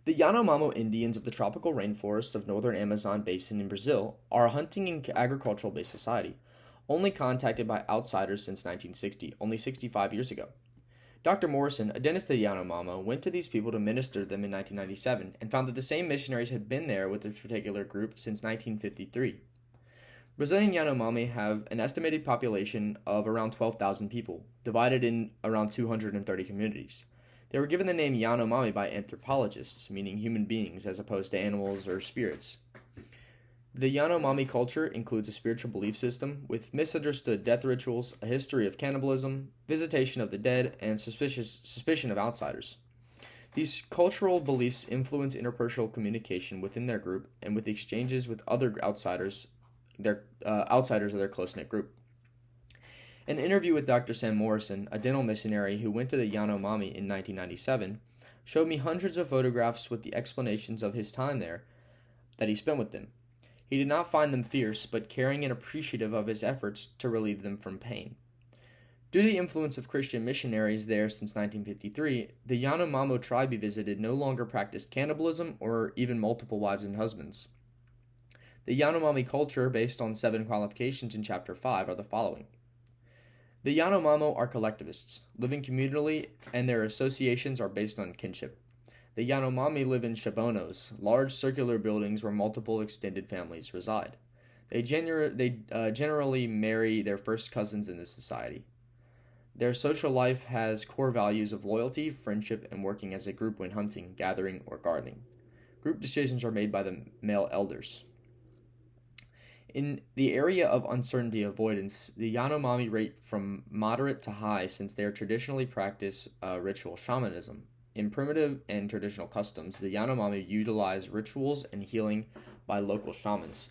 The Yanomamo Indians of the tropical rainforests of northern Amazon basin in Brazil are a hunting and agricultural based society, only contacted by outsiders since 1960, only 65 years ago. Dr. Morrison, a dentist at Yanomamo, went to these people to minister to them in 1997 and found that the same missionaries had been there with this particular group since 1953. Brazilian Yanomami have an estimated population of around 12,000 people, divided in around 230 communities. They were given the name Yanomami by anthropologists, meaning human beings as opposed to animals or spirits. The Yanomami culture includes a spiritual belief system with misunderstood death rituals, a history of cannibalism, visitation of the dead, and suspicion of outsiders. These cultural beliefs influence interpersonal communication within their group and with exchanges with other outsiders, outsiders of their close-knit group. An interview with Dr. Sam Morrison, a dental missionary who went to the Yanomami in 1997, showed me hundreds of photographs with the explanations of his time there that he spent with them. He did not find them fierce, but caring and appreciative of his efforts to relieve them from pain. Due to the influence of Christian missionaries there since 1953, the Yanomamo tribe he visited no longer practiced cannibalism or even multiple wives and husbands. The Yanomami culture, based on 7 qualifications in Chapter 5, are the following. The Yanomamo are collectivists, living communally, and their associations are based on kinship. The Yanomami live in shabonos, large circular buildings where multiple extended families reside. They generally marry their first cousins in this society. Their social life has core values of loyalty, friendship, and working as a group when hunting, gathering, or gardening. Group decisions are made by the male elders. In the area of uncertainty avoidance, the Yanomami rate from moderate to high since they traditionally practice ritual shamanism. In primitive and traditional customs, the Yanomami utilize rituals and healing by local shamans.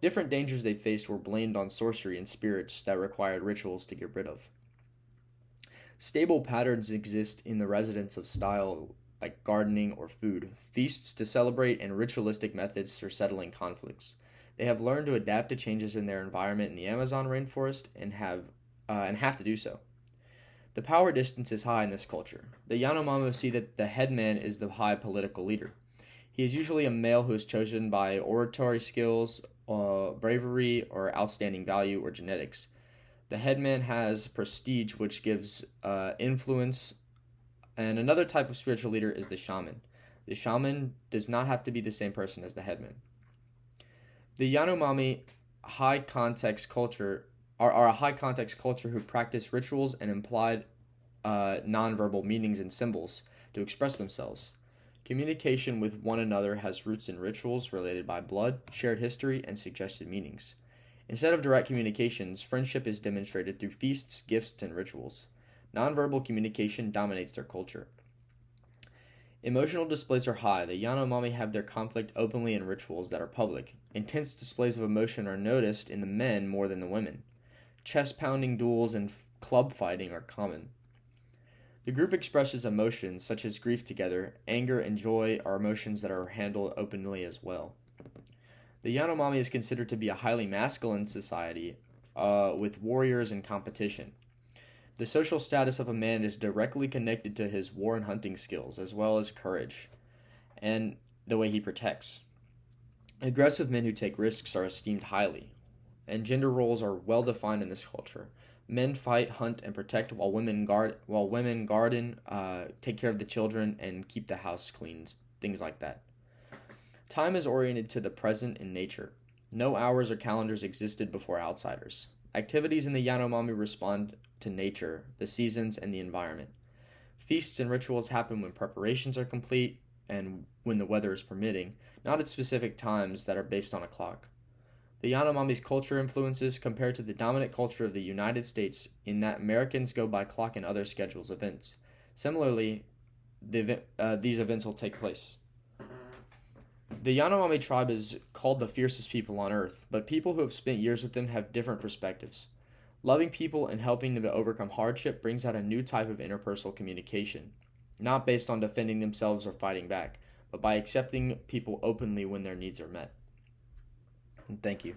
Different dangers they faced were blamed on sorcery and spirits that required rituals to get rid of. Stable patterns exist in the residence of style like gardening or food, feasts to celebrate, and ritualistic methods for settling conflicts. They have learned to adapt to changes in their environment in the Amazon rainforest and have to do so. The power distance is high in this culture. The Yanomamo see that the headman is the high political leader. He is usually a male who is chosen by oratory skills, bravery, or outstanding value or genetics. The headman has prestige, which gives influence, and another type of spiritual leader is the shaman. The shaman does not have to be the same person as the headman. The Yanomami high context culture are a high context culture who practice rituals and implied nonverbal meanings and symbols to express themselves. Communication with one another has roots in rituals related by blood, shared history, and suggested meanings. Instead of direct communications, friendship is demonstrated through feasts, gifts, and rituals. Nonverbal communication dominates their culture. Emotional displays are high. The Yanomami have their conflict openly in rituals that are public. Intense displays of emotion are noticed in the men more than the women. Chest-pounding duels and club fighting are common. The group expresses emotions such as grief together. Anger and joy are emotions that are handled openly as well. The Yanomami is considered to be a highly masculine society with warriors and competition. The social status of a man is directly connected to his war and hunting skills, as well as courage, and the way he protects. Aggressive men who take risks are esteemed highly, and gender roles are well defined in this culture. Men fight, hunt, and protect, while women garden, take care of the children, and keep the house clean, things like that. Time is oriented to the present in nature. No hours or calendars existed before outsiders. Activities in the Yanomami respond to nature, the seasons, and the environment. Feasts and rituals happen when preparations are complete and when the weather is permitting, not at specific times that are based on a clock. The Yanomami's culture influences compared to the dominant culture of the United States in that Americans go by clock and other schedules events. Similarly, these events will take place. The Yanomami tribe is called the fiercest people on earth, but people who have spent years with them have different perspectives. Loving people and helping them to overcome hardship brings out a new type of interpersonal communication, not based on defending themselves or fighting back, but by accepting people openly when their needs are met. And thank you.